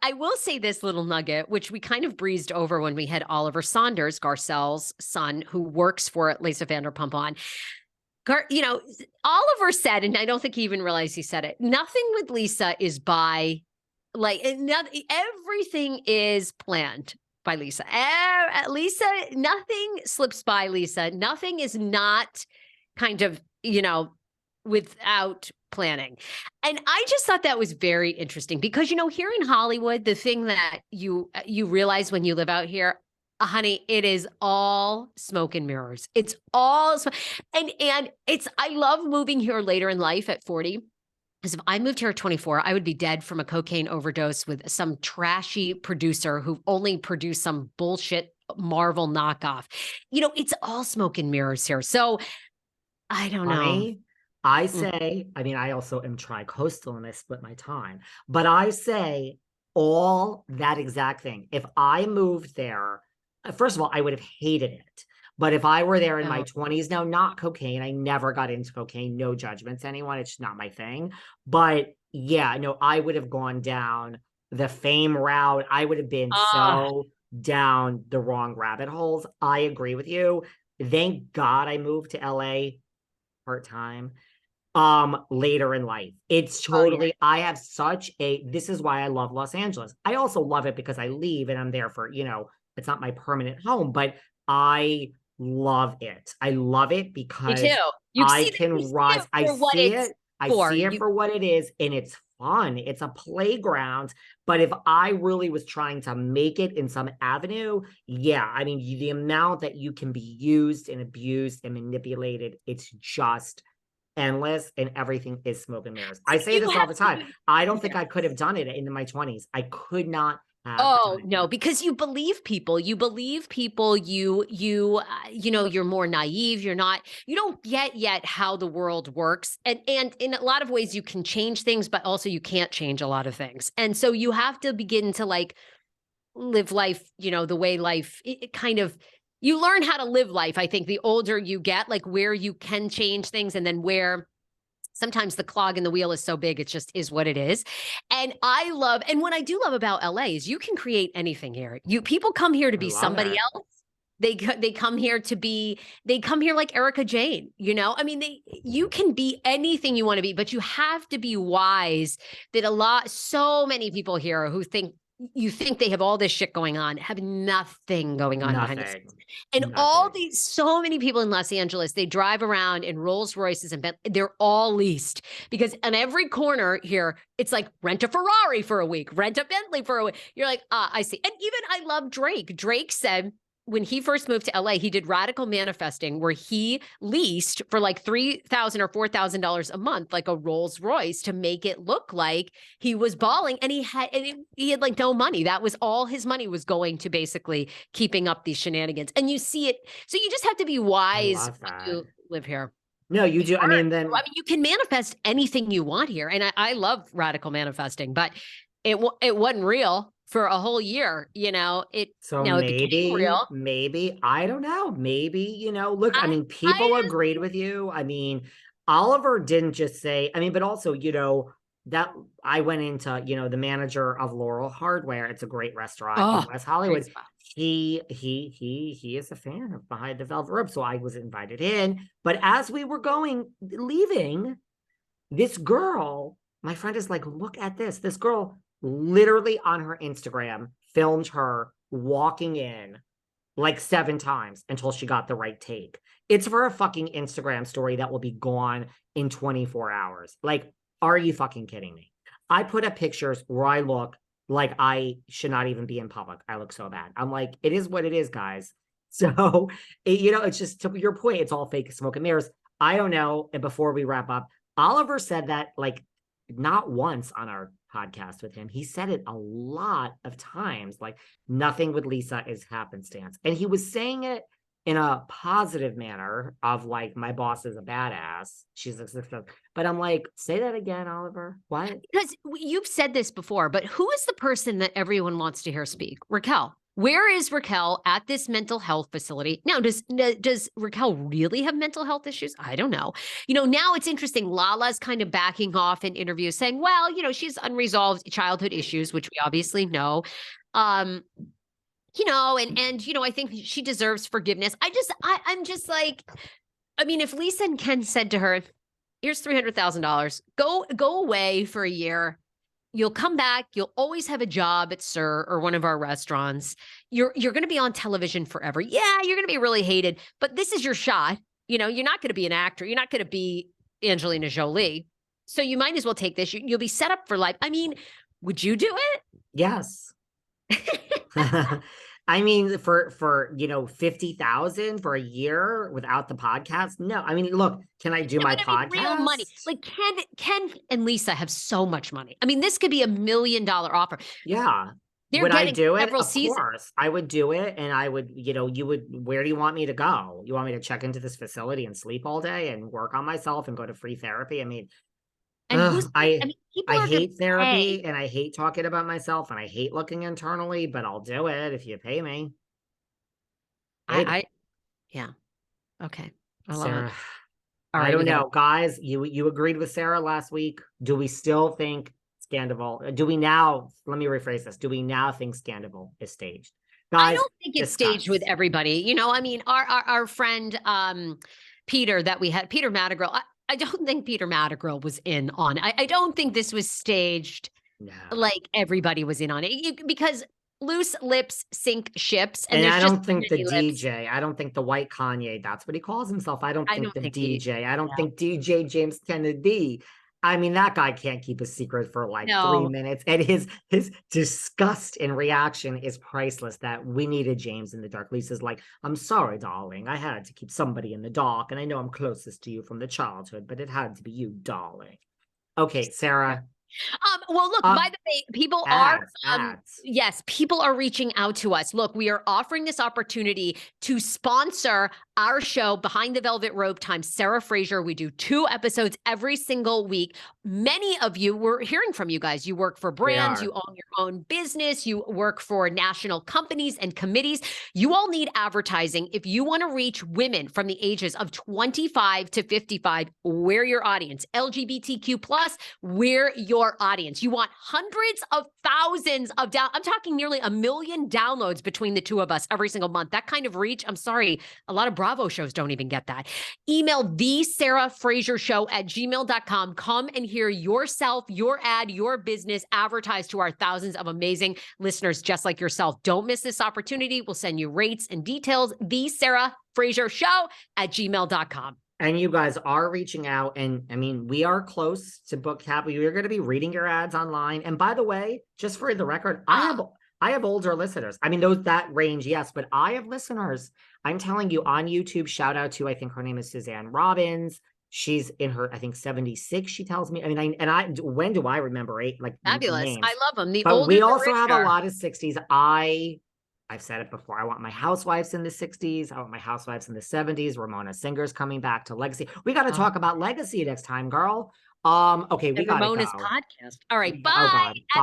I will say this little nugget, which we kind of breezed over when we had Oliver Saunders, Garcelle's son, who works for Lisa Vanderpump on. You know, Oliver said, and I don't think he even realized he said it, nothing with Lisa is by, like, everything is planned by Lisa. Lisa, nothing slips by Lisa. Nothing is not kind of, you know, without planning. And I just thought that was very interesting because, you know, here in Hollywood, the thing that you realize when you live out here, honey, it is all smoke and mirrors. It's all and it's, I love moving here later in life at 40. Because if I moved here at 24, I would be dead from a cocaine overdose with some trashy producer who only produced some bullshit Marvel knockoff. You know, it's all smoke and mirrors here. So I don't know. I say, I mean, I also am tri-coastal and I split my time, but I say all that exact thing. If I moved there, first of all, I would have hated it. But if I were there in my 20s, now, not cocaine, I never got into cocaine, no judgments, anyone, it's not my thing. But yeah, no, I would have gone down the fame route. I would have been so down the wrong rabbit holes. I agree with you. Thank God I moved to LA part-time later in life. It's totally, I have such a, this is why I love Los Angeles. I also love it because I leave and I'm there for, you know, it's not my permanent home, but I love it. I love it because I can rise. I see it for what it is, and it's fun. It's a playground. But if I really was trying to make it in some avenue, yeah, I mean, the amount that you can be used and abused and manipulated, it's just endless, and everything is smoke and mirrors. I say this all the time. I don't think I could have done it in my 20s. I could not. Oh no, because you believe people. You believe people. You know, you're more naive. You don't get yet how the world works. And in a lot of ways you can change things, but also you can't change a lot of things. And so you have to begin to like live life, you know, the way life, it kind of, you learn how to live life. I think the older you get, like where you can change things and then where sometimes the clog in the wheel is so big, it just is what it is. And I love, and what I do love about LA is you can create anything here. People come here to be somebody else. They come here to be, they come here like Erica Jane, you know? I mean, you can be anything you want to be, but you have to be wise that so many people here who think, you think they have all this shit going on, have nothing going on behind the scenes. And all these, so many people in Los Angeles, they drive around in Rolls Royces and they're all leased because on every corner here, it's like rent a Ferrari for a week, rent a Bentley for a week. You're like, I see. And even I love Drake. Drake said, when he first moved to LA, he did radical manifesting where he leased for like $3,000 or $4,000 a month, like a Rolls Royce, to make it look like he was balling. And he had like no money. That was all his money was going to basically keeping up these shenanigans. And you see it. So you just have to be wise when you live here. No, you do. I mean, you can manifest anything you want here. And I love radical manifesting, but it wasn't real for a whole year, you know, it became real. Maybe, I don't know. Maybe, you know, look, I mean, people agreed with you. I mean, Oliver didn't just say, I mean, but also, you know, that I went into, you know, the manager of Laurel Hardware. It's a great restaurant in West Hollywood. He is a fan of Behind the Velvet Rope. So I was invited in, but as we were leaving, this girl, my friend is like, look at this girl literally on her Instagram filmed her walking in like 7 times until she got the right take. It's for a fucking Instagram story that will be gone in 24 hours. Like, are you fucking kidding me? I put up pictures where I look like I should not even be in public. I look so bad. I'm like, it is what it is, guys. So, you know, it's just to your point, it's all fake smoke and mirrors. I don't know. And before we wrap up, Oliver said that like not once on our podcast with him. He said it a lot of times, like nothing with Lisa is happenstance. And he was saying it in a positive manner of like, my boss is a badass. She's like, but I'm like, say that again, Oliver. What? Because you've said this before, but who is the person that everyone wants to hear speak? Raquel. Where is Raquel at this mental health facility? Now, does Raquel really have mental health issues? I don't know. Now it's interesting. Lala's kind of backing off in interviews saying, well, she's unresolved childhood issues, which we obviously know. And I think she deserves forgiveness. I'm just like, I mean, if Lisa and Ken said to her, here's $300,000, go away for a year. You'll come back. You'll always have a job at Sir or one of our restaurants. You're going to be on television forever. Yeah, you're going to be really hated, but this is your shot. You're not going to be an actor. You're not going to be Angelina Jolie. So you might as well take this. You'll be set up for life. I mean, would you do it? Yes. I mean, for 50,000 for a year without the podcast? No. I mean, look, can I do my podcast? Real money. Like Ken and Lisa have so much money. I mean, this could be $1 million offer. Yeah. Would I do it? Of course, I would do it. And I would, where do you want me to go? You want me to check into this facility and sleep all day and work on myself and go to free therapy? I mean, and I hate therapy and I hate talking about myself and I hate looking internally, but I'll do it if you pay me. Yeah. Okay. Sarah, I don't know. Guys, you agreed with Sarah last week. Do we still think Scandoval? Do we now, let me rephrase this. Do we now think Scandoval is staged? Guys, I don't think it's staged with everybody. I mean, our friend Peter that we had, Peter Madrigal, I don't think Peter Madrigal was in on it. I don't think this was staged like everybody was in on it because loose lips sink ships. And I don't think the DJ, I don't think the white Kanye, that's what he calls himself. I don't think the DJ, I don't think DJ James Kennedy. I mean, that guy can't keep a secret for like 3 minutes. And his disgust and reaction is priceless that we needed James in the dark. Lisa's like, I'm sorry, darling. I had to keep somebody in the dark. And I know I'm closest to you from the childhood, but it had to be you, darling. Okay, Sarah. Well, look, by the way, people yes, people are reaching out to us. Look, we are offering this opportunity to sponsor our show, Behind the Velvet Rope times Sarah Fraser. We do 2 episodes every single week. Many of you, we're hearing from you guys. You work for brands, you own your own business, you work for national companies and committees. You all need advertising. If you want to reach women from the ages of 25 to 55, we're your audience. LGBTQ+, we're your audience. You want hundreds of thousands of I'm talking nearly 1 million downloads between the two of us every single month. That kind of reach, I'm sorry, a lot of Bravo shows don't even get that. Email thesarahfrasershow@gmail.com. Come and hear yourself, your ad, your business advertised to our thousands of amazing listeners just like yourself. Don't miss this opportunity. We'll send you rates and details. thesarahfrasershow@gmail.com. And you guys are reaching out. And I mean, we are close to book cap. We're going to be reading your ads online. And by the way, just for the record, I have older listeners. I mean, that range, yes, but I have listeners. I'm telling you on YouTube, shout out to, I think her name is Suzanne Robbins. She's in her, I think 76, she tells me. I mean, when do I remember fabulous names? I love them. But we also have a lot of 60s. I've said it before. I want my housewives in the 60s. I want my housewives in the 70s. Ramona Singer's coming back to Legacy. We got to talk about Legacy next time, girl. Okay, we got to go. Ramona's podcast. All right, bye. Oh God, bye.